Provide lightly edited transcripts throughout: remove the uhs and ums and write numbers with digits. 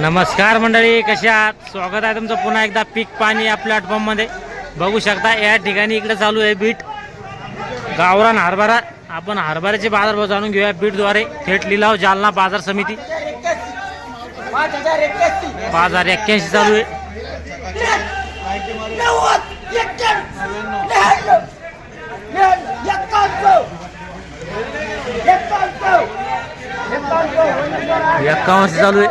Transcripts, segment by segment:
नमस्कार मंडळी, कशा आहात? स्वागत आहे तुमचं पुन्हा एकदा पीक पाणी या प्लॅटफॉर्ममध्ये. बघू शकता या ठिकाणी इकडे चालू आहे बीट, गावरान हरभरा. आपण हरभऱ्याचे बाजारभाव जाणून घेऊया बीटद्वारे. थेट लिलाव जालना बाजार समिती 5081 चालू आहे. एकावन्न चालू आहे.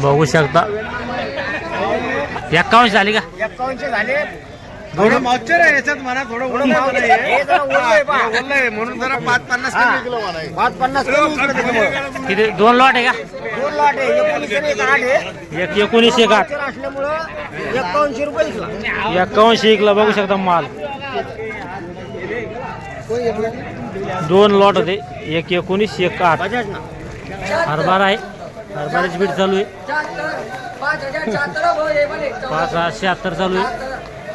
बघू शकता 51 झाली का? 51 झाले. थोडं मॉइश्चर आहे याच्यात म्हणा, थोडं ओढून म्हणून जरा 550 किलो म्हणा. 550 किलो. किती? 2 लॉट आहे का? 2 लॉट आहे. 19 आणि 8 आहे. 19 एक 8 असल्यामुळं 51 रुपये विकला. 51 इकला. बघू शकता माल 2 लॉट होते. 19 एक 8 हरभरा आहे. हरभऱ्याची बीट चालू आहे. 576 चालू आहे.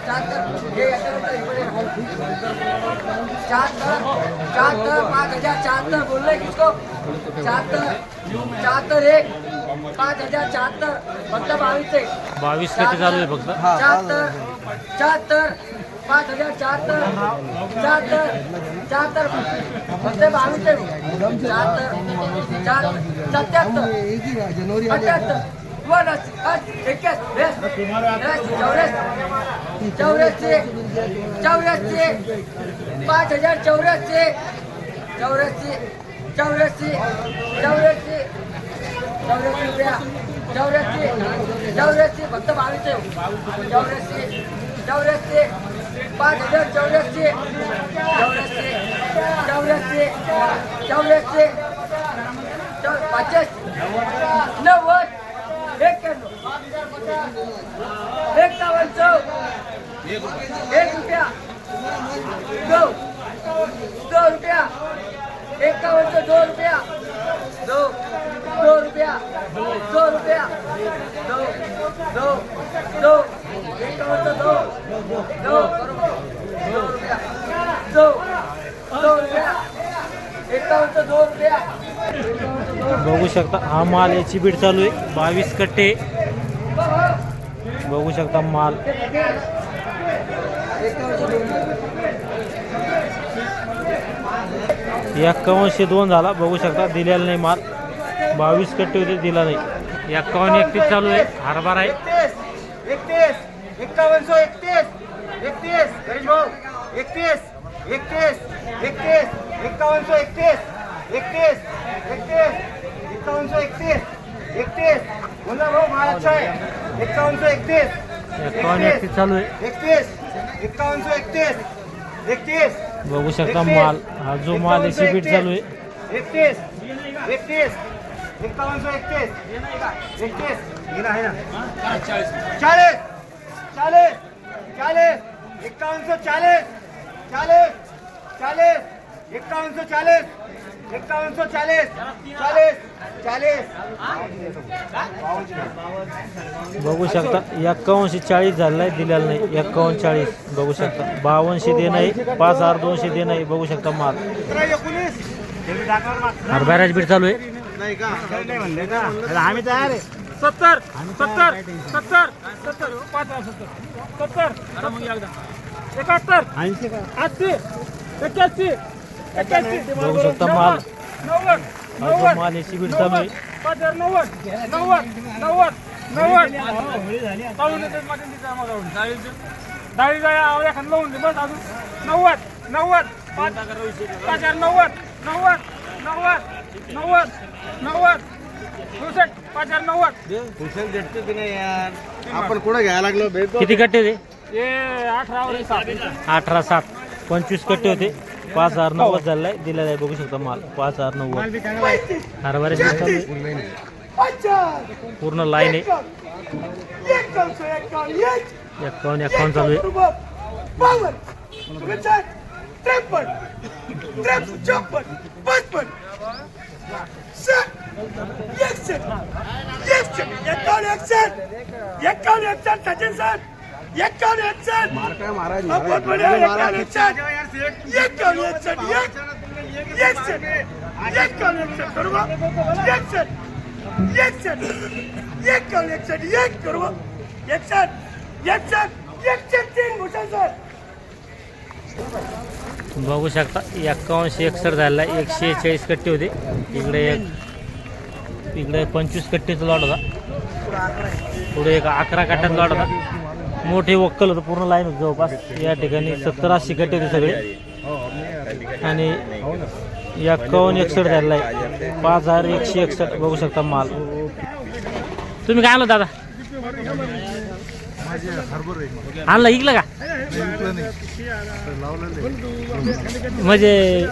5074 बोलले किसको? 74 1 5074 फक्त 22 कटे चालू आहे फक्त. 74 5074 74 फक्त 22 77 फक्त बघू शकता हा माल, याची बीट चालू आहे. 22 कट्टे. बघू शकता माल 5102 झाला. बघू शकता दिलेला नाही माल. 22 कट्टे होते, दिला नाही. 5131 चालू आहे. हरभरा आहे. 31 5131 31 गणेश भाऊ 31 31 31 5131 31 31 5131 31 मुन्ना भाऊ माल अच्छा है. 5131 5131 चालू आहे. 31 5131 31 बघू शकता माल, हा जो माल याची बीट चालू आहे. 31 31 5131 31 गिरा है ना 40 40 40 40 5140 40 40 5140 5140 40 40 बघू शकता 5140 झालेला आहे, दिलेला नाही. 5140 बघू शकता. 5200 दे नाही, 5200 दे नाही. बघू शकता माल. हरभऱ्याची बीट चालू आहे. नाही का? नाही म्हणले का? आम्ही तयार आहे. 70 70 70 70 70 71 80 81 81 बघू शकता माल, 90 हा जो माल याची बीट चालू आहे. 90 90 90 डाळी जाय एखादं लावून दे बस. अजून 90 90 5 90 90 90 90 90 60 590 कुशल भेटते की नाही यार? आपण कुठं घ्यायला लागलो भेटतो. किती कट्टे होते? हे 18 वर 18 7 25 कट्टे होते. 5090 झालेला आहे, दिलेला आहे. बघू शकता माल 5090. हरभऱ्याची बीट चालू आहे. पूर्ण लाईन आहे. 51 चालू आहे. 53 53 54 55 सचिन सर 51 मार काय महाराज बहुत बढ़िया 51 बघू शकता 51-61 झाला. 140 कट्टे होते. इकडे 25 कट्टेचा लॉट होता. पुढे एक 11 कट्ट्याचा लॉट होता. मोठे वक्कल होतं, पूर्ण लाईन होती जवळपास. या ठिकाणी 70-80 कट्टे होते सगळे. आणि 51-61 झालेला आहे. 5161 बघू शकता माल. तुम्ही काय आणलं दादा? आणलं इकलं का? म्हणजे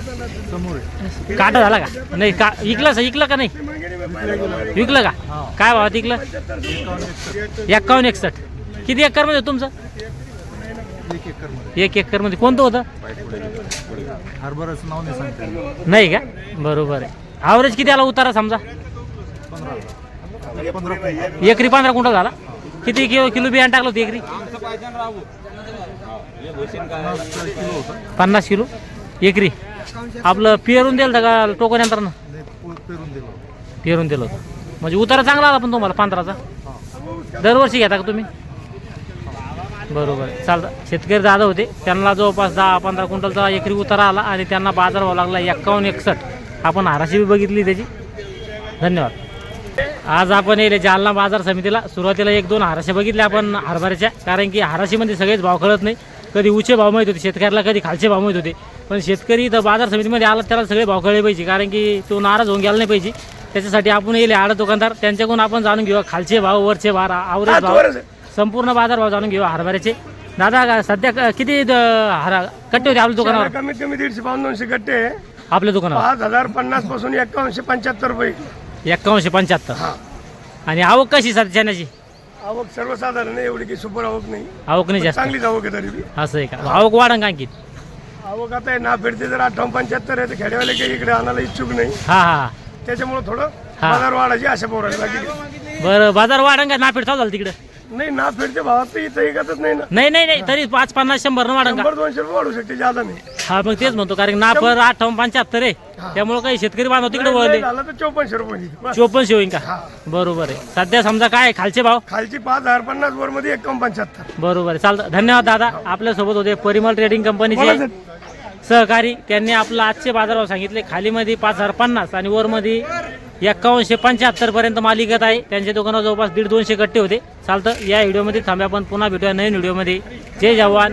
काटा झाला का? नाही का इकलं का नाही? विकलं का? काय भावात इकलं? 51-61. किती एकर मध्ये तुमचं? 1 एकर मध्ये. कोणतं होतं? हरभराचं नाव नाही सांगते. नाही का? बरोबर आहे. ॲव्हरेज किती आला उतारा समजा? 15 एकरी 15 क्विंटल झाला. किती किलो बियाणं टाकलं होतं एकरी? 50 किलो एकरी. आपलं पेरून दिलं होतं का टोकन यंत्रानं? पेरून दिलं होतं. म्हणजे उतारा चांगला आला पण तुम्हाला 15चा. दरवर्षी घेता का तुम्ही? बरोबर आहे. चालतं. शेतकरी दादा होते, त्यांना जवळपास 10-15 क्विंटलचा एकरी उतारा आला आणि त्यांना बाजार भाव लागला 51-61. आपण हाराशी बघितली त्याची. धन्यवाद. आज आपण येले जालना बाजार समितीला. सुरुवातीला 1-2 हाराशे बघितल्या आपण हरभऱ्याच्या, कारण की हाराशीमध्ये सगळेच भाव कळत नाही. कधी उच्चे भाव माहीत होते शेतकऱ्याला, कधी खालचे भाव माहीत होते. पण शेतकरी इथं बाजार समितीमध्ये आला त्याला सगळे भाव कळले पाहिजे, कारण की तो नाराज होऊन गेला नाही पाहिजे. त्याच्यासाठी आपण येले आडत दुकानदार, त्यांच्याकडून आपण जाणून घेऊ खालचे भाव, वरचे भाव, आवरेज भाव, संपूर्ण बाजार भाव जाणून घेऊ हरभऱ्याचे. दादा सध्या किती कट्टे होते आपल्या दुकानावर? कमीत कमी 150-200 गट्टे आपल्या दुकानावर 5050 पासून 5175 रुपये. 5175. आणि आवक कशी सध्या चण्याची? आवक सर्वसाधारण आहे, एवढी की सुपर आवक नाही. आवक नाही जास्त. चांगलीच आवक आहे तरी बी. असं आहे का? आवक वाढन का आणखी? आवक आता आहे ना फिरते जर 58-75 आहे तर खेड्यावाले काही इकडे आणायला इच्छुक नाही. हा. त्याच्यामुळे थोडं बाजार वाढायची आशा पोरायला लागली. बरं, बाजार वाढन का? नाफेड चालू झालं तिकडे? नाही ना फिरते भावात तर इथं एकच नाही ना. नाही तरी 550-100 न वाढन का? 100-200 रुपये वाढू शकते, ज्यादा नाही. हा मग तेच म्हणतो, कारण नाफर 58-75 आहे. त्यामुळे काही शेतकरी बांधव तिकडे वळले. नाही झालं तर 5400 रुपये बस. 5400 होईन का? बरोबर आहे. सध्या समजा काय खालचे भाव? खालची 5050 वर मध्ये 5175. बरोबर आहे. चालतं. धन्यवाद दादा. आपल्यासोबत होते परिमल ट्रेडिंग कंपनीचे सहकारी. त्यांनी आपला आजचे बाजारभाव सांगितले. खालीमध्ये 5050 आणि वरमध्ये 5175 पर्यंत मालिकत आहे. त्यांच्या दुकानावर जवळपास 150-200 गट्टे होते. चालतं. या व्हिडिओमध्ये थांबे. आपण पुन्हा भेटूया नवीन व्हिडिओमध्ये. जय जवान.